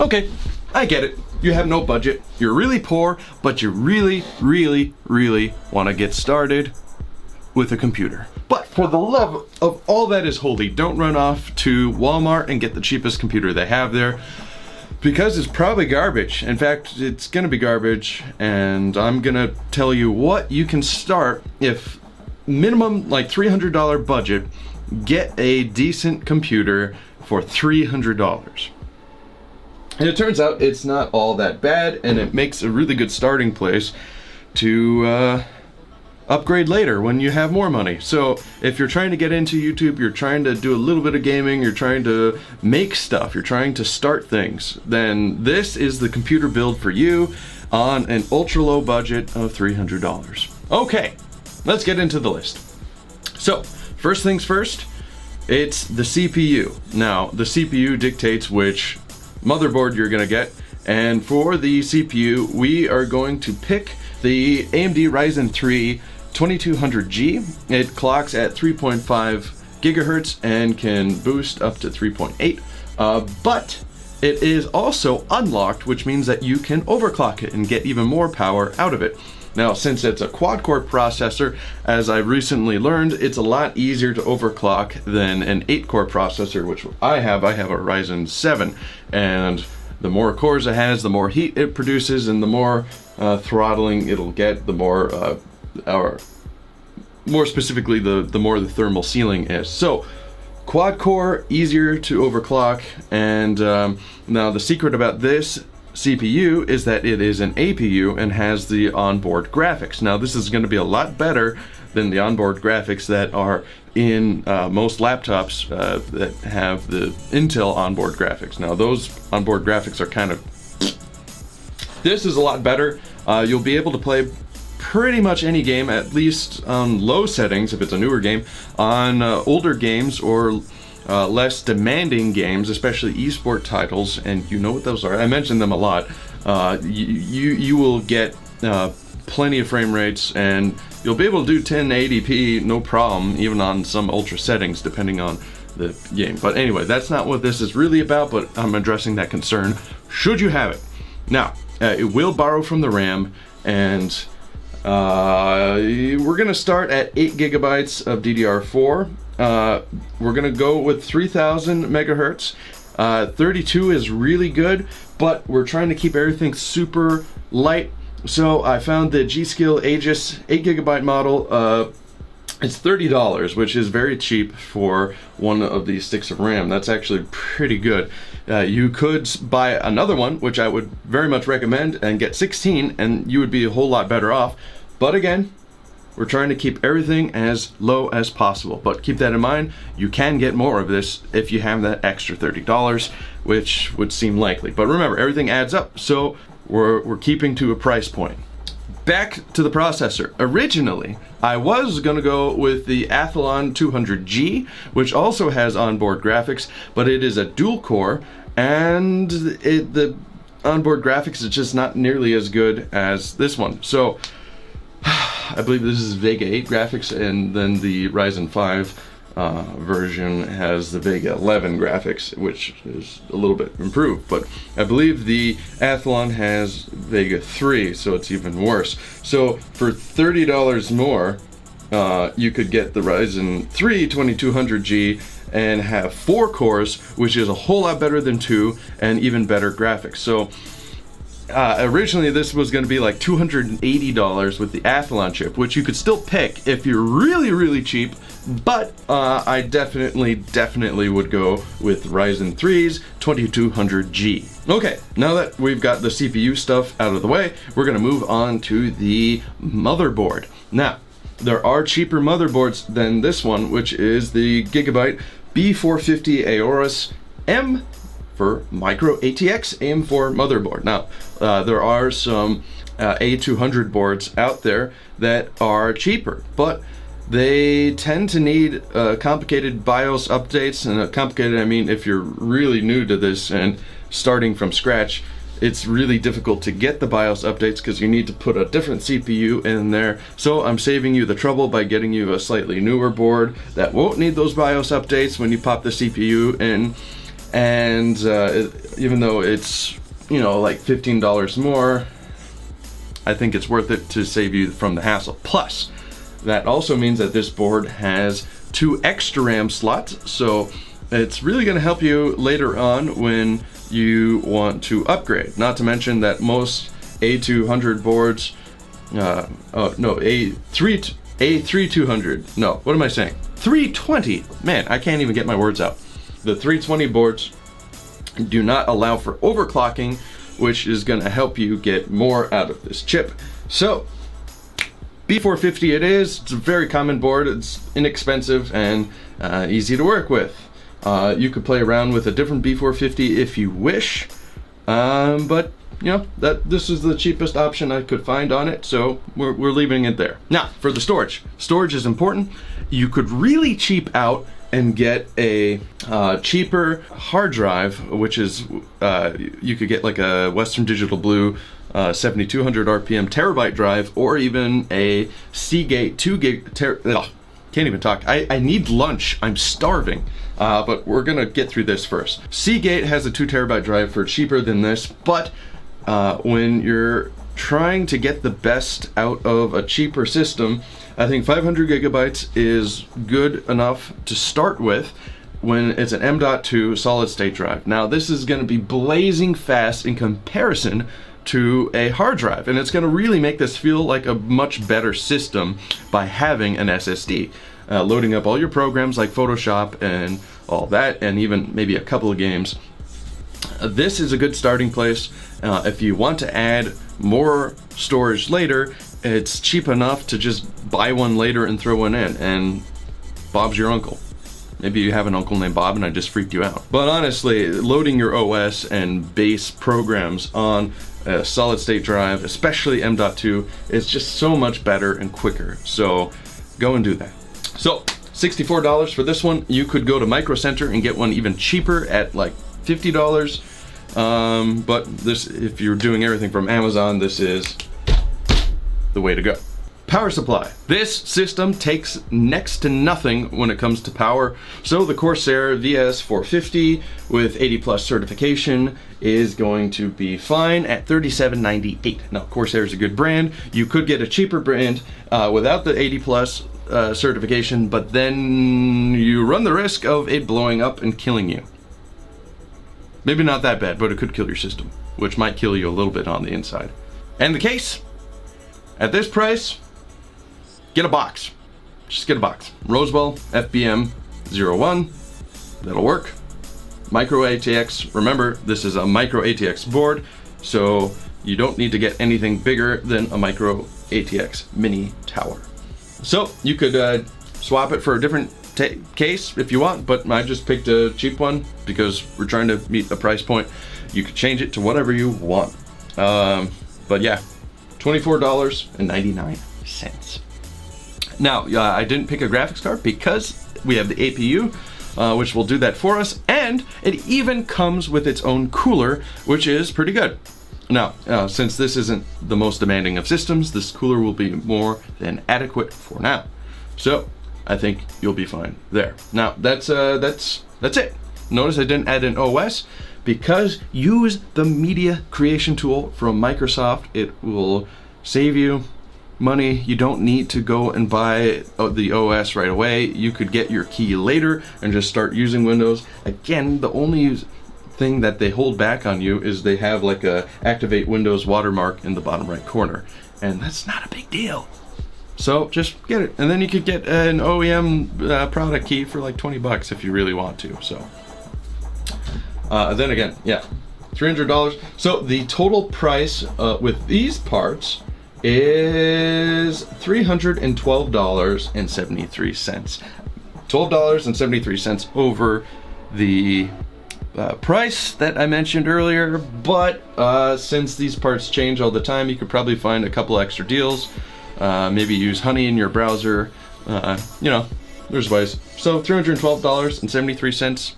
Okay, I get it. You have no budget, you're really poor, but you really, really, really want to get started with a computer. But for the love of all that is holy, don't run off to Walmart and get the cheapest computer they have there, because it's probably garbage. In fact, it's gonna be garbage, and I'm gonna tell you what you can start if minimum like $300 budget, get a decent computer for $300. And it turns out it's not all that bad, and it makes a really good starting place to upgrade later when you have more money. So if you're trying to get into YouTube, you're trying to do a little bit of gaming, you're trying to make stuff, you're trying to start things, then this is the computer build for you on an ultra low budget of $300. Okay, let's get into the list. So first things first, it's the CPU. Now the CPU dictates which motherboard you're gonna get, and for the CPU we are going to pick the AMD Ryzen 3 2200G. It clocks at 3.5 gigahertz and can boost up to 3.8, but it is also unlocked, which means that you can overclock it and get even more power out of it. Now, since it's a quad-core processor, as I recently learned, it's a lot easier to overclock than an 8-core processor, which I have. I have a Ryzen 7, and the more cores it has, the more heat it produces, and the more throttling it'll get, the more, or more specifically, the more the thermal ceiling is. So, quad-core, easier to overclock, and now the secret about this CPU is that it is an APU and has the onboard graphics. Now this is going to be a lot better than the onboard graphics that are in most laptops that have the Intel onboard graphics. Now those onboard graphics are kind of... This is a lot better. You'll be able to play pretty much any game, at least on low settings if it's a newer game. On older games or less demanding games, especially esport titles, and you know what those are, I mentioned them a lot, you will get plenty of frame rates, and you'll be able to do 1080p no problem, even on some ultra settings depending on the game. But anyway, that's not what this is really about, but I'm addressing that concern should you have it. Now it will borrow from the RAM, and we're gonna start at 8 gigabytes of DDR4. We're gonna go with 3000 megahertz. 32 is really good, but we're trying to keep everything super light. So I found the G.Skill Aegis 8 gigabyte model. It's $30, which is very cheap for one of these sticks of RAM. That's actually pretty good. You could buy another one, which I would very much recommend, and get 16, and you would be a whole lot better off. But again, we're trying to keep everything as low as possible. But keep that in mind, you can get more of this if you have that extra $30, which would seem likely. But remember, everything adds up, so we're keeping to a price point. Back to the processor. Originally, I was gonna go with the Athlon 200G, which also has onboard graphics, but it is a dual core, and the onboard graphics is just not nearly as good as this one. So I believe this is Vega 8 graphics, and then the Ryzen 5 version has the Vega 11 graphics, which is a little bit improved. But I believe the Athlon has Vega 3, so it's even worse. So for $30 more, you could get the Ryzen 3 2200G and have 4 cores, which is a whole lot better than 2, and even better graphics. So originally this was going to be like $280 with the Athlon chip, which you could still pick if you're really cheap, but I definitely would go with Ryzen 3's 2200G. Okay, now that we've got the CPU stuff out of the way, we're going to move on to the motherboard. Now, there are cheaper motherboards than this one, which is the GIGABYTE B450 AORUS M for micro ATX AM4 motherboard. Now, there are some A200 boards out there that are cheaper, but they tend to need complicated BIOS updates, and complicated, I mean if you're really new to this and starting from scratch, it's really difficult to get the BIOS updates because you need to put a different CPU in there. So I'm saving you the trouble by getting you a slightly newer board that won't need those BIOS updates when you pop the CPU in. And even though it's, you know, like $15 more, I think it's worth it to save you from the hassle. Plus, that also means that this board has 2 extra RAM slots, so it's really going to help you later on when you want to upgrade. Not to mention that most A200 boards, A3200, no, what am I saying? 320, man, I can't even get my words out. The 320 boards do not allow for overclocking, which is going to help you get more out of this chip. So B450 it is. It's a very common board. It's inexpensive and easy to work with. You could play around with a different B450 if you wish, but you know that this is the cheapest option I could find on it, so we're leaving it there. Now for the storage. Storage is important. You could really cheap out and get a cheaper hard drive, which is you could get like a Western Digital Blue 7200 RPM terabyte drive, or even a Seagate 2 gig. Can't even talk. I need lunch. I'm starving. But we're gonna get through this first. Seagate has a 2 terabyte drive for cheaper than this, but when you're trying to get the best out of a cheaper system, I think 500 gigabytes is good enough to start with when it's an M.2 solid state drive. Now this is going to be blazing fast in comparison to a hard drive, and it's going to really make this feel like a much better system by having an SSD. Loading up all your programs like Photoshop and all that, and even maybe a couple of games. This is a good starting place. If you want to add more storage later, it's cheap enough to just buy one later and throw one in, and Bob's your uncle. Maybe you have an uncle named Bob and I just freaked you out. But honestly, loading your OS and base programs on a solid state drive, especially M.2, is just so much better and quicker. So go and do that. So $64 for this one. You could go to Micro Center and get one even cheaper at like $50. But this, if you're doing everything from Amazon, this is the way to go. Power supply. This system takes next to nothing when it comes to power. So the Corsair VS450 with 80 plus certification is going to be fine at $37.98. Now Corsair is a good brand. You could get a cheaper brand without the 80 plus certification, but then you run the risk of it blowing up and killing you. Maybe not that bad, but it could kill your system, which might kill you a little bit on the inside. And the case, at this price, get a box. Just get a box. ROSEWILL FBM01. That'll work. Micro ATX. Remember, this is a micro ATX board, so you don't need to get anything bigger than a micro ATX mini tower. So you could swap it for a different case if you want, but I just picked a cheap one because we're trying to meet a price point. You could change it to whatever you want. But yeah, $24.99. Now, I didn't pick a graphics card because we have the APU, which will do that for us, and it even comes with its own cooler, which is pretty good. Now, since this isn't the most demanding of systems, this cooler will be more than adequate for now. So, I think you'll be fine there. Now, that's it. Notice I didn't add an OS because use the media creation tool from Microsoft. It will save you money. You don't need to go and buy the OS right away. You could get your key later and just start using Windows. Again, the only thing that they hold back on you is they have like a activate Windows watermark in the bottom right corner, and that's not a big deal. So just get it, and then you could get an OEM product key for like 20 bucks if you really want to. So then again, yeah, $300. So the total price with these parts is $312.73. $12.73 over the price that I mentioned earlier, but since these parts change all the time, you could probably find a couple extra deals. Maybe use Honey in your browser. You know, there's ways. So $312.73.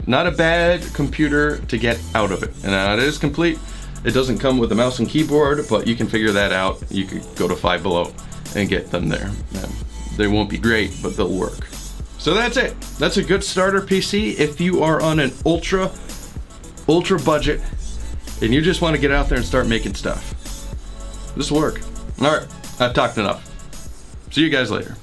Not a bad computer to get out of it. And it is complete. It doesn't come with a mouse and keyboard, but you can figure that out. You could go to Five Below and get them there. They won't be great, but they'll work. So that's it. That's a good starter PC if you are on an ultra budget and you just want to get out there and start making stuff. This will work. All right, I've talked enough. See you guys later.